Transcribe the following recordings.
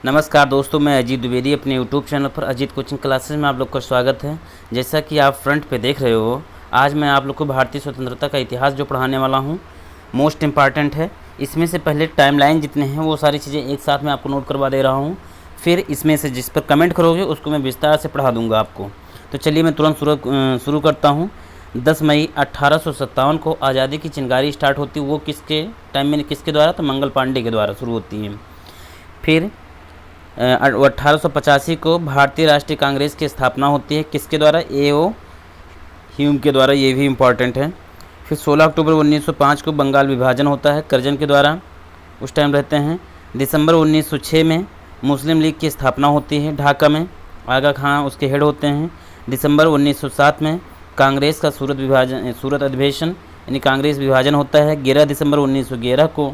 नमस्कार दोस्तों, मैं अजीत द्विवेदी अपने यूट्यूब चैनल पर अजीत कोचिंग क्लासेस में आप लोग का स्वागत है। जैसा कि आप फ्रंट पे देख रहे हो, आज मैं आप लोग को भारतीय स्वतंत्रता का इतिहास जो पढ़ाने वाला हूँ, मोस्ट इम्पॉर्टेंट है। इसमें से पहले टाइमलाइन जितने हैं वो सारी चीज़ें एक साथ में आपको नोट करवा दे रहा हूँ। फिर इसमें से जिस पर कमेंट करोगे उसको मैं विस्तार से पढ़ा दूँगा आपको। तो चलिए मैं तुरंत शुरू करता हूँ। 10 मई 1857 को आज़ादी की चिंगारी स्टार्ट होती है। वो किसके टाइम में, किसके द्वारा? तो मंगल पांडे के द्वारा शुरू होती है। फिर 1885 को भारतीय राष्ट्रीय कांग्रेस की स्थापना होती है। किसके द्वारा? ए.ओ. ह्यूम के द्वारा। ये भी इम्पॉर्टेंट है। फिर 16 अक्टूबर 1905 को बंगाल विभाजन होता है करजन के द्वारा, उस टाइम रहते हैं। दिसंबर 1906 में मुस्लिम लीग की स्थापना होती है ढाका में। आगा खां उसके हेड होते हैं। दिसंबर 1907 में कांग्रेस का सूरत अधिवेशन यानी कांग्रेस विभाजन होता है। 11 दिसंबर 1911 को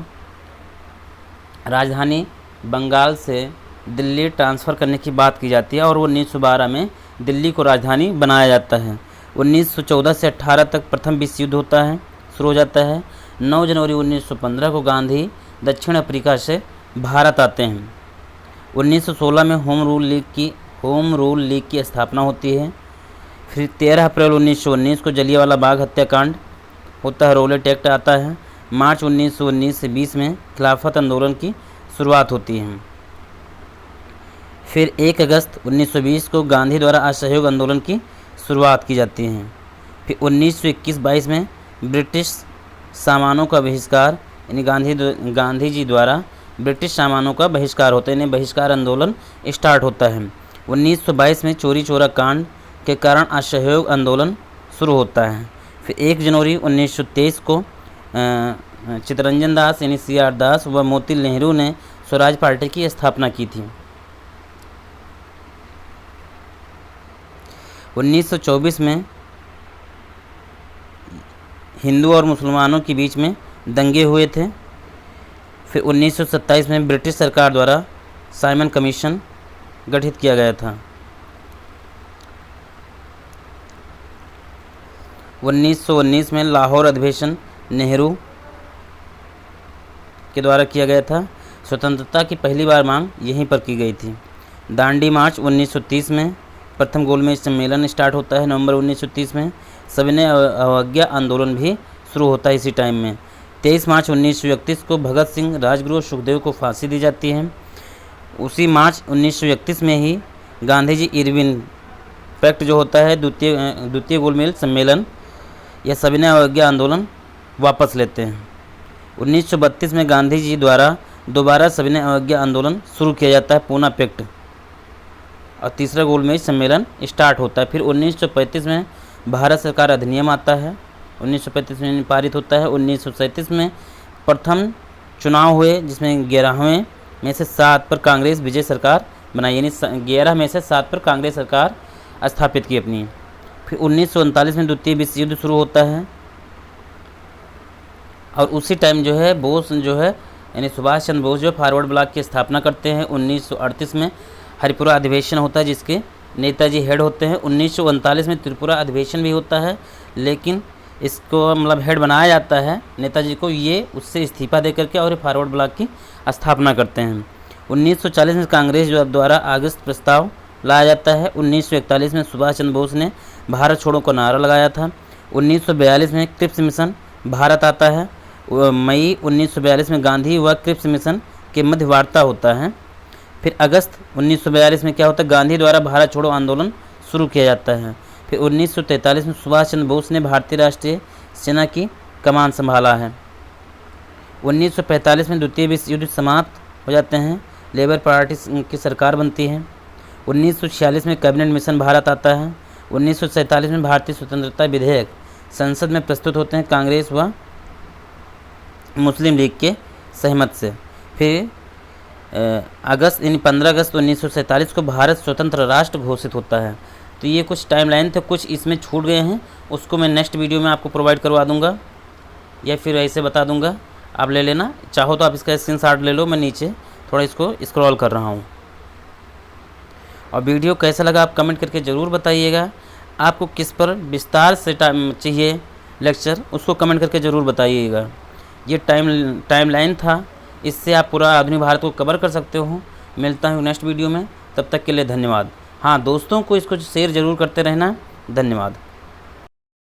राजधानी बंगाल से दिल्ली ट्रांसफ़र करने की बात की जाती है और 1912 में दिल्ली को राजधानी बनाया जाता है। 1914 से 18 तक प्रथम विश्व युद्ध होता है, शुरू हो जाता है। 9 जनवरी 1915 को गांधी दक्षिण अफ्रीका से भारत आते हैं। 1916 में होम रूल लीग की स्थापना होती है। फिर 13 अप्रैल 1919 को जलियांवाला बाग हत्याकांड होता है, रौलेट एक्ट आता है। मार्च 1919 से 20 में खिलाफत आंदोलन की शुरुआत होती है। फिर 1 अगस्त 1920 को गांधी द्वारा असहयोग आंदोलन की शुरुआत की जाती है। फिर 1921-22 में ब्रिटिश सामानों का बहिष्कार यानी गांधी जी द्वारा ब्रिटिश सामानों का बहिष्कार होता है, यानी बहिष्कार आंदोलन स्टार्ट होता है। 1922 में चोरी चोरा कांड के कारण असहयोग आंदोलन शुरू होता है। फिर 1 जनवरी 1923 को चित्तरंजन दास यानी CR दास व मोती नेहरू ने स्वराज पार्टी की स्थापना की थी। 1924 में हिंदू और मुसलमानों के बीच में दंगे हुए थे। फिर 1927 में ब्रिटिश सरकार द्वारा साइमन कमीशन गठित किया गया था। 1919 में लाहौर अधिवेशन नेहरू के द्वारा किया गया था। स्वतंत्रता की पहली बार मांग यहीं पर की गई थी। दांडी मार्च 1930 में प्रथम गोलमेज सम्मेलन स्टार्ट होता है। नवंबर 1930 में सविनय अवज्ञा आंदोलन भी शुरू होता है इसी टाइम में। 23 मार्च 1931 को भगत सिंह, राजगुरु, सुखदेव को फांसी दी जाती है। उसी मार्च 1931 में ही गांधी जी इरविन पैक्ट जो होता है, द्वितीय गोलमेज सम्मेलन या सविनय अवज्ञा आंदोलन वापस लेते हैं। 1932 में गांधी जी द्वारा दोबारा सविनय अवज्ञा आंदोलन शुरू किया जाता है, पूना पैक्ट, और तीसरा गोलमेज सम्मेलन स्टार्ट होता है। फिर 1935 में भारत सरकार अधिनियम आता है, 1935 में पारित होता है। 1937 में प्रथम चुनाव हुए जिसमें 11वें में से 7 पर कांग्रेस विजय सरकार बनाई, यानी 11 में से 7 पर कांग्रेस सरकार स्थापित की अपनी। फिर 1939 में द्वितीय विश्व युद्ध शुरू होता है और उसी टाइम जो है बोस जो है यानी सुभाष चंद्र बोस जो फॉरवर्ड ब्लॉक की स्थापना करते हैं। 1938 में हरिपुरा अधिवेशन होता है जिसके नेताजी हेड होते हैं। 1939 में त्रिपुरा अधिवेशन भी होता है, लेकिन इसको मतलब हेड बनाया जाता है नेताजी को, ये उससे इस्तीफा दे करके और फॉरवर्ड ब्लॉक की स्थापना करते हैं। 1940 में कांग्रेस द्वारा अगस्त प्रस्ताव लाया जाता है। 1941 में सुभाष चंद्र बोस ने भारत छोड़ो का नारा लगाया था। 1942 में क्रिप्स मिशन भारत आता है। मई 1942 में गांधी व क्रिप्स मिशन के मध्य वार्ता होता है। फिर अगस्त 1942 में क्या होता है? गांधी द्वारा भारत छोड़ो आंदोलन शुरू किया जाता है। फिर 1943 में सुभाष चंद्र बोस ने भारतीय राष्ट्रीय सेना की कमान संभाला है। 1945 में द्वितीय विश्व युद्ध समाप्त हो जाते हैं, लेबर पार्टी की सरकार बनती है। 1946 में कैबिनेट मिशन भारत आता है। 1947 में भारतीय स्वतंत्रता विधेयक संसद में प्रस्तुत होते हैं कांग्रेस व मुस्लिम लीग के सहमत से। फिर अगस्त यानी 15 अगस्त 1947 को भारत स्वतंत्र राष्ट्र घोषित होता है। तो ये कुछ टाइमलाइन थे, कुछ इसमें छूट गए हैं, उसको मैं नेक्स्ट वीडियो में आपको प्रोवाइड करवा दूंगा या फिर ऐसे बता दूंगा, आप ले लेना। चाहो तो आप इसका स्क्रीनशॉट ले लो, मैं नीचे थोड़ा इसको स्क्रॉल कर रहा हूँ। और वीडियो कैसा लगा आप कमेंट करके ज़रूर बताइएगा। आपको किस पर विस्तार से चाहिए लेक्चर, उसको कमेंट करके ज़रूर बताइएगा। ये टाइमलाइन था, इससे आप पूरा आधुनिक भारत को कवर कर सकते हो। मिलता हूँ नेक्स्ट वीडियो में, तब तक के लिए धन्यवाद। हाँ दोस्तों को इसको शेयर ज़रूर करते रहना। धन्यवाद।